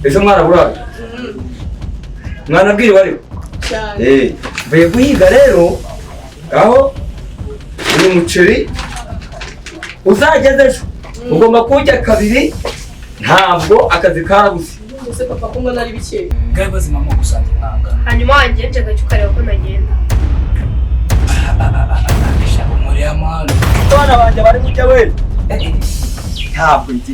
Ese mwana burayi. Mwana bwiri wari. Mvuye guhiga rero aho uyu muceri uzageze ejo ugomba kujya kabiri ntabwo akazi karabuze. Ese papa ko mbona ari bike gaye bazima mu gusanze mwanga hanyuma wangenje gacukareba ko nagenda shaka muri amano Bana banje bari kujya we ntabwo iki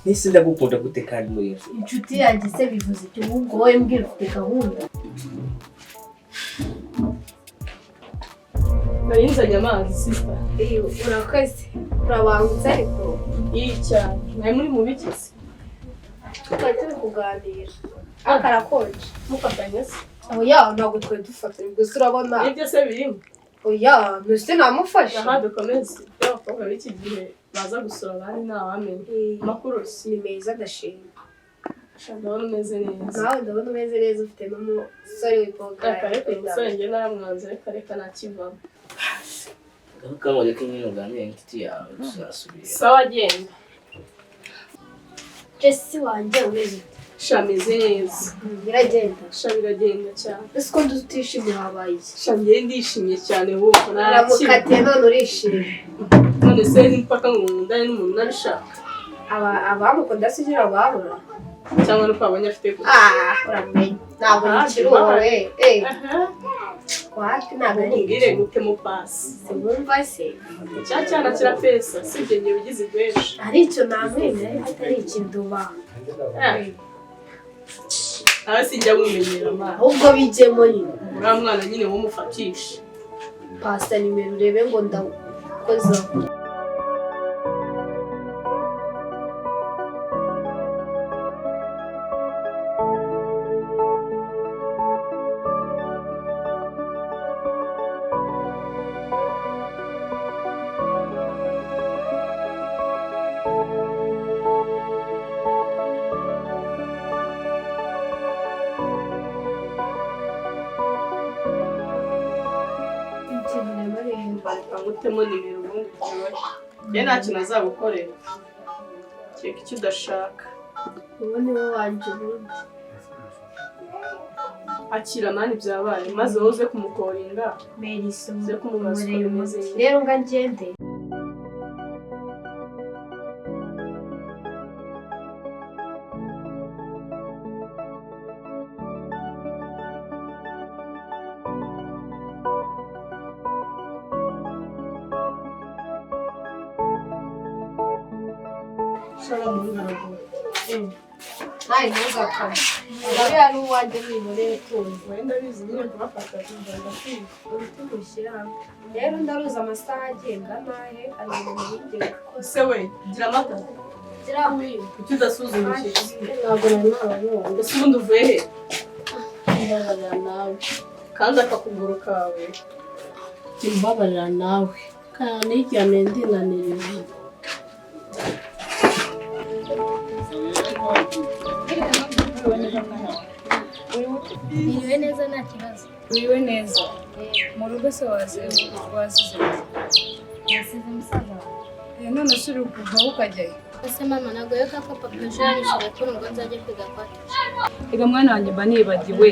nisi ndagukunda gute kandi muri inshuti yanjye se bivuze icyo ahubwo wowe mbwira ufite gahunda bayinzanye amazi sister urakoze urabangutse ariko iyi cyane nawe muri mu bikese twari turi kuganira akarakonje mufatanye se oya ntabwo twari dufatanye gusa urabona ibyo se birimo oya mbese namufashe aha dukomeze abakobwa b'iki gihe baza gusura abandi ntawamenye amakuru ni meza ndashima ndabona umeze neza nawe ndabona umeze neza ufite n'umusore w'ipogara reka umusore njye naramwanze reka nakivamo kabone ko nyine uganira inshuti yawe tuzasubira sawa genda Jesse wanjye umeze shameze neza biragenda biragenda cyane ese ko ndutishimye habaye sha njye ndishimye cyane wowe uramukatiye none urishimye none se n'impaka ngo nkundane n'umuntu nabishaka abamukunda si icyo babura cyangwa nuko abonye afite gusa uramenye ntabwo nikiri wowe wapi ntabwo nkubwire gutemo pasi sinumva se cya cyana kirapesa sibyo njye ugize igweje hari icyo namwemera atari ikintu ubanga nawe sinjya mumenyera amazi ahubwo bijyemo nyine uriya mwana nyine wumufatisha pasta nimero urebe ngo ndakozaho ngutemo nimero ubundi tuyoye njye nta kintu azagukorera kereka icyo udashaka ubu ni wo wanje ubundi akira mani byabaye maze wowe uze kumukoringa Melissa uze kumubaza uko bimeze rero nga ngende Ai, nunca acaba. Agora não há de mim, não é tudo. Ainda vizinha que vai passar tudo daqui. Tudo cheirando. Era um dalos a massagem, ganahe, ali no meio. Você ué, diramata. Dirawi. Tu da Suzy gente. Agora não. Esse mundo vê. Mbabarira nawe. Kandi akakuguru kawe. Mbabarira nawe. Kana iryamye ndinaniriwe. Iriwe neza nta kibazo. Uriwe neza mu rugo se wasize musaza none se uri kuvaho ukajyayo ese mama ntabwo yo kaka papa ejo yanishije ko ngo nzajya kwiga kwata ega mwana wanjye mba nibagiwe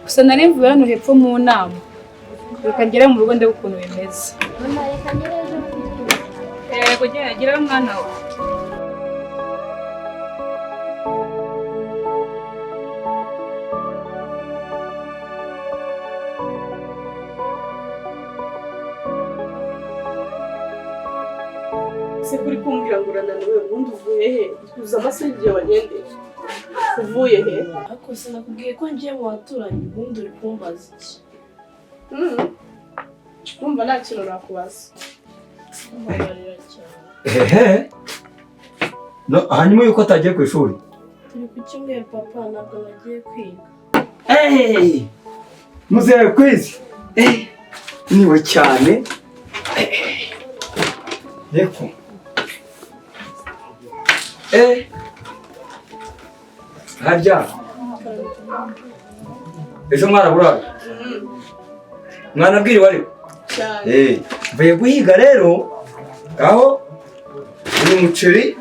gusa nari mvuye hano hepfo mu nama reka ngere mu rugo ndebe ukuntu bimeze mama reka ngere ejo yego gerayo mwana we Se kuri kumbwira ngo urananiwe ubundi uvuye he? Uza amasaha igihe wagendeye. Uvuye he? Ariko sinakubwiye ko ngiye mu baturanyi ubundi uri kumbaza iki? Numva nta kintu nakubaza. Mbabarira cyane. No, hanyuma yuko atagiye ku ishuri. Turi ku cyumweru papa ntabwo nagiye kwiga. Muzehe kwizi. Niwe cyane. Yego. Harya. Ejo mwaraburaga. Mwana bwiriwe ariko. cyane. Mvuye guhiga rero aho uyu muceri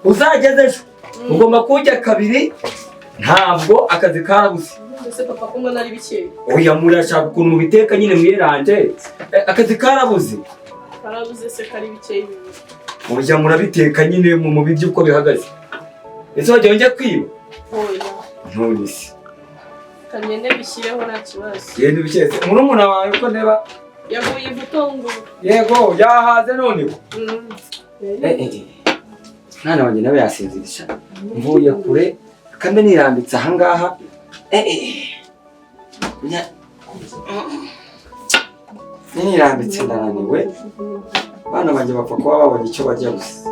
uzageze ejo. Ugomba kujya kabiri ntabwo akazi karabuze. Ese papa ko mbona ari bikeya. Oya murashaka ukuntu mubiteka nyine mwiranje. Akazi karabuze. Karabuze se kari bikeya ibi. Oya murabiteka nyine mu biryo uko bihagaze. Ese wajya njya kwiba? Oya. None se. Kanyene bishyireho nta kibazo. Yenda biketse. Murumuna wawe uko ndeba Yavuye ivutongo. yego yahaze none ko. Mwana wanjye nawe yasinzirisha. Mvuye kure kambe nirambitse aha ngaha. Nirambitse ndananiwe. Bana banjye bapfa kuba babonye icyo bajya gusa.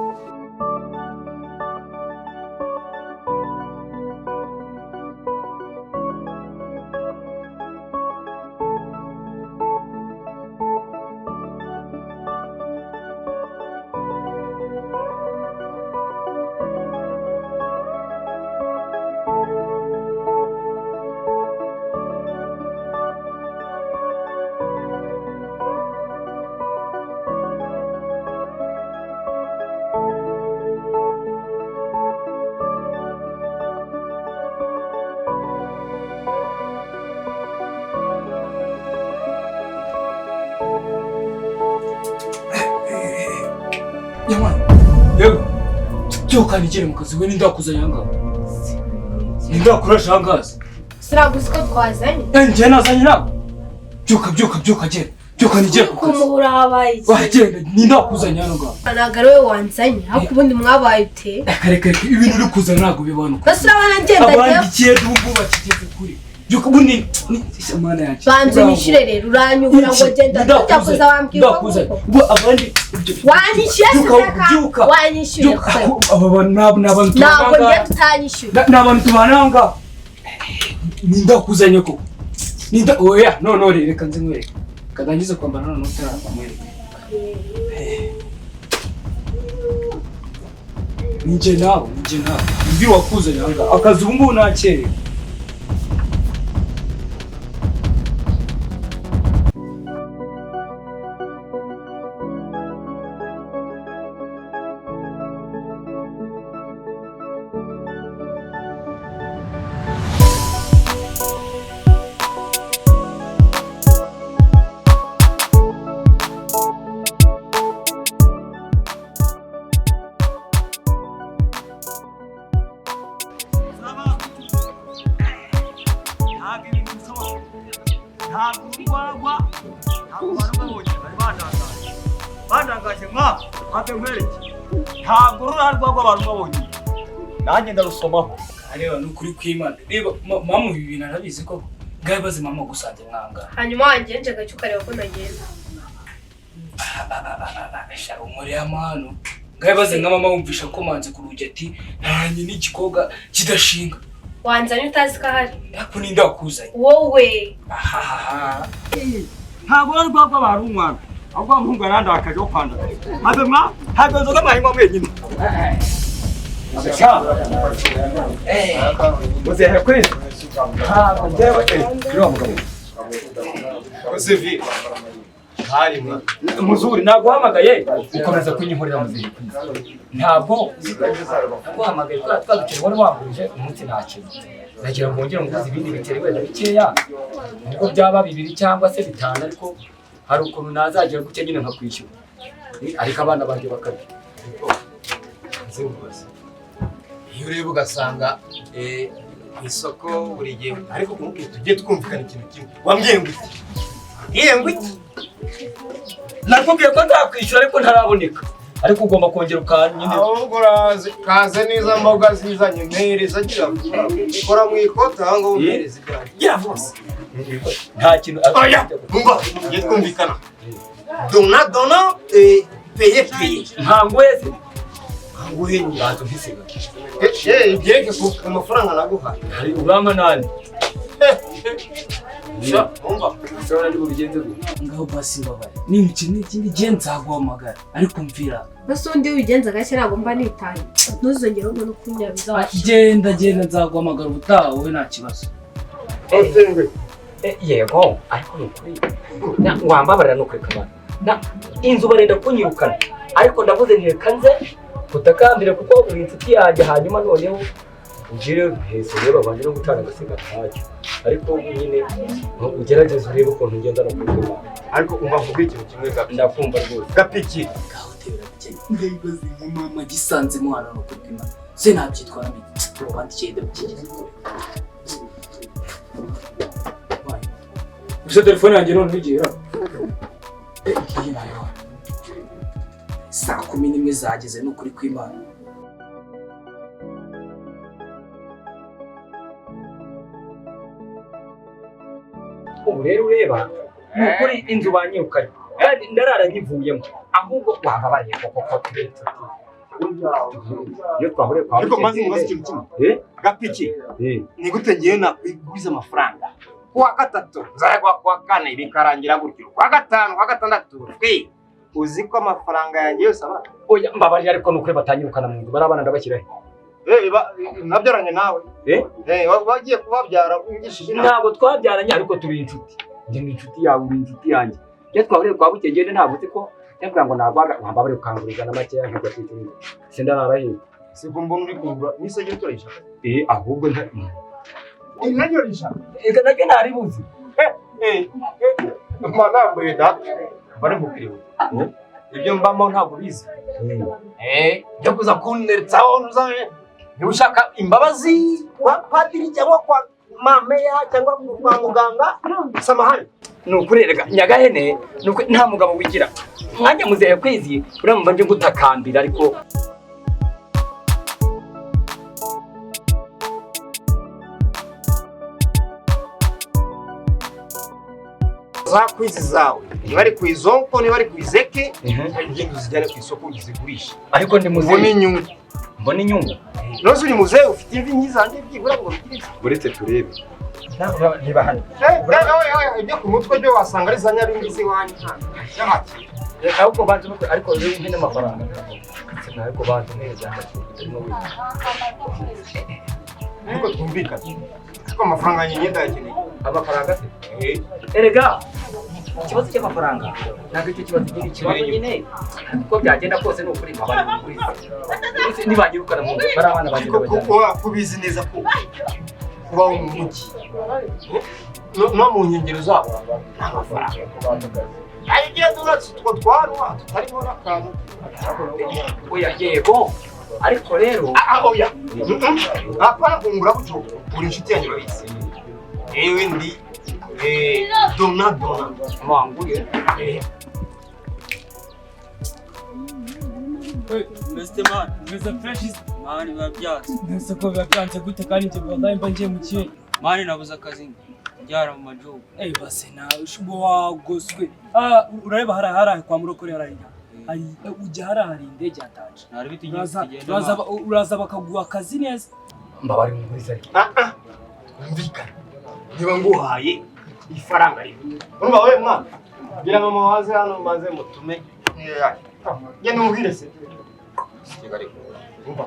Nyamara, yego, byuka nigere mu kazi we nindakuzanye aha ngaha. Nindakurasha aha ngaha. Siraguzi ko twazanye. Njye nazanye nawe. Byuka genda. Byuka nigere ku kazi. Kumuhura habaye iki? Wagenda nindakuzanye hano ngaha. Ntabwo ari wowe wanzanye, ariko ubundi mwabaye ute? Reka ibintu uri kuzana ntabwo bibanuka. Basi urabona ngenda njya. Abandikiye dumbu bakigeze kuri. Byuka ubundi ishamana yacu. Banze unyishyure rero uranyubura ngo genda tujya kuza wambwira ubwo abandi wanyishyuye byuka wanyishyuye aba bantu ntabwo njye tutanyishyuye ni abantu tubana aha ngaha nindakuzanye koko oya none reka nze nkwereke kadangiza kwambara none utaramwereka ninjye nawe ndi wakuzanye aha ngaha akazi ubu ngubu nakerewe. Ntabwo rurarwa rw'abantu babonye. Nanjye ndarusomaho. Areba nukuri kw'Imana. Reba mama ibi bintu arabizi ko ngaye baze mama gusanze mwanga. hanyuma wangenje gace ukareba ko nagenda Shara umuri amano. Ngaye baze nka mama wumvisha ko manze ku rugi ati nanye n'igikoga kidashinga. wanzanye utazi ko ahari Ariko nindakuzanye. wowe Ntabwo rurarwa rw'abantu umwana. Ahubwo ampunga aranda akaje kwanda. Maze ntabwo nzoga mahingwa mwenyine. Muzehe kwezi. Ndewe kiriwa mugabo. Osevi. Hari mwa. Muzuri naguhamagaye ukomeza kunyihorera muzehe kwezi. Ntabwo naguhamagaye ko twadukira wari wahuje umunsi ntakintu. Nagira ngo ngire muvuze ibindi biteri wenda bikeya. Nubwo byaba 2 cyangwa se 5 ariko hari ukuntu nazagira guke nyine nkakwishyura. Ariko abana banje bakabye. Iyo ureba ugasanga isoko buri gihe ariko kumubwira tujye twumvikana ikintu kimwe. Wambwiye ngo iki? Nakubwiye ko nzakwishyura ariko ntaraboneka. Ariko ugomba kongera ukanyine. Ahubwo kaze neza mboga zizanye mpereza agira kora mu ikota aho mpereza ibyanjye. Yavose. Nta kintu Oya, umva, tujye twumvikana. Dona paye. ntangweze. Nguhe Nganzo mpisiga. igeke ku mafaranga naguha. Hari urama nani. Sha, umva. Ushobora ndi bubigenze gute? ngaho basi mbabare nimukine ikindi gihe nzaguhamagara ariko mvira basi undi wigenza gake ntabwo mba nitaye ntuzongere ubwo no kunyabiza genda nzaguhamagara ubutaha wowe nta kibazo Yego, ariko nukuri. Wambabarira nukuri kamana. Inzu barenda kunyirukana. Ariko ndavuze ntireka nze kutakambira kuko uri inshuti yanjye hanyuma noneho ugire hese rero babanje no gucana agasiga ntacyo. Ariko nyine ugerageze urebe ukuntu ngenda no kubwira. Ariko umva mvuga ikintu kimwe gapi. Ndakumva rwose. Gapiki. ngaho tebera bukene ngayibaze mama gisanze mwana no kubwima se nabyitwara mbi ubandikiye ndabukigeze Usa telefone yanjye none nigera. Iyi nayo. Saa 11 zageze n'ukuri kw'Imana. Ubu rero ureba nukuri inzu banyirukanye. Kandi ndarara nkivuyemo. Ahubwo wababariye koko tubetse. Yo twahore kwa. Ariko maze mubaze ikintu kimwe. Gapiki. Ni gute ngiye nakwiguza amafaranga? Kuwa gatatu nzayagwa kuwa kane bikarangira gutyo. Kuwa gatanu, kuwa gatandatu. Uzi ko amafaranga yanjye yose aba. Oya mbabarira ariko nukuri batanyirukana mu nzu barabana ndabashyirahe. Nabyaranye nawe. Wagiye kubabyara ungishije. Ntabwo twabyaranye ariko turi inshuti. Njye ni inshuti yawe uri inshuti yanjye. Iyo twahuriye kwa bukegende ntabwo uzi ko yavuga ngo nagwaga wambabarira ukanguriza na make nk'uko twitiriye. Sindararahiye. Siko mbona uri kugura nisege utoresha. Ahubwo nta Inajyo risha. Ega nacyo ntaribuzi. Ntabwo yeda. Bari mukiriwe. Ibyo mbamo ntabwo bizi. Byo kuza kunetsaho nuzaye. Niushaka imbabazi kwa padiri cyangwa kwa mameya cyangwa kwa muganga. Samahani. Nukurerega Nyagahene nuko nta mugabo wigira. Mwanya muzehe kwezi uramva nje gutakambira ariko za kwizi zawe niba ari kwizonko niba ari kwizeke ingendo zijyane ku isoko uzigurisha ariko ndi muzehe mbona inyungu Nose uri muzehe ufite imvi nyizanjye byibura ngo bigire buretse turebe niba hano ibyo ku mutwe byo wasanga ari za nyabingi ziwanyu ahubwo banze ariko rero imvi n'amafaranga ariko banze neza ariko twumvikane ariko amafaranga yanjye ndayakeneye amafaranga se erega ikibazo cy'amafaranga ntabwo icyo kibazo kiri ikibazo nyine uko byagenda kose ni ukuri nkaba ari ukuri nibagirukana mu nzu bari abana bagenda bajyana kubizi neza ko kuba mu mujyi no mu nkengero zabo nta mafaranga ayo igihe turatse utwo twarwa tutarimo n'akantu oya yego ariko rero oya apana kungura gutyo uri inshuti yanjye babizi yewe ndi dona manguye Mr. Man, Mr. Fresh Mani babyanze. Nese ko babyanze gute kandi nje wallahi mba ngiye mu kihe. Mani nabuze akazi njyara mu majobo. Base na ushubo wagoswe. Urareba hari kwa murokore hari. Ujya hari indege ataje. Nari bitigeze kugenda. Uraza bakaguha akazi neza. Mbabari mu muri sari. Umvikana. Niba nguhaye ifaranga rimwe. Urumva wewe mwana? Gira mama waze hano maze mutume. Ye numubwire se. Kigali. Umva.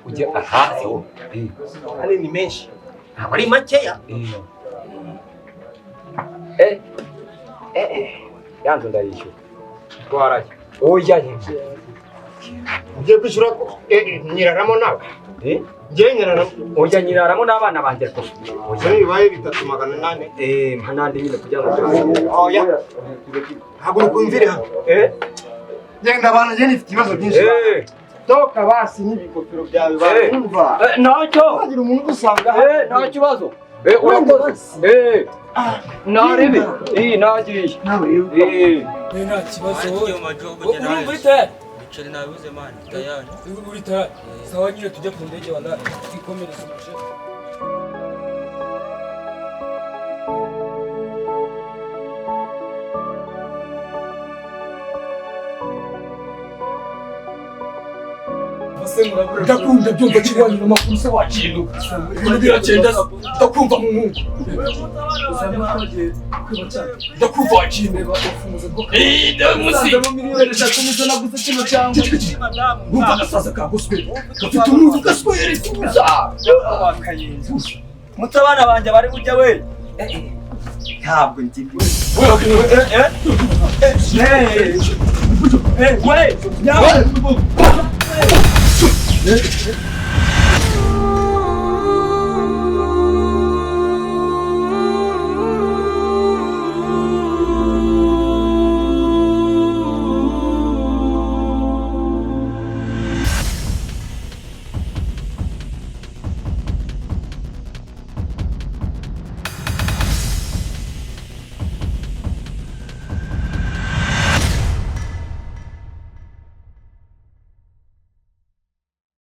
Ujya aha yo. Hali ni menshi. Ntabwo ari makeya. Yanzu ndayishyura. Twaraye. Oya yinje. Ugiye kwishyura ko nyiraramo nawe. Ngiye nyiraramo. Oya nyiraramo n'abana banjye ko. Oya bibaye 3,800. Mpanande nyine kugira ngo. Oya. Ntabwo ukumvire hano. Genda abantu je nifite ibibazo byinshi. Toka basi n'ibikopero byawe barumva. Ntacyo. Hagira umuntu usanga nta kibazo. Urakoze. Narebe. Nagiye. Nta kibazo. Uri muri tayari? Bicari nabibuze mani. Tayari. Uri tayari. Sawa nyine tujye ku ndege wala twikomereze umuce. ndakunda byumva kiganiro amakuru se wakinduka ibintu biragenda ndakumva mu mwuka ndakumva wakinduka wumva agasaza kagoswe gafite umuntu gaswere tuza mutabana banjye bari bujya we ntabwo ngiye we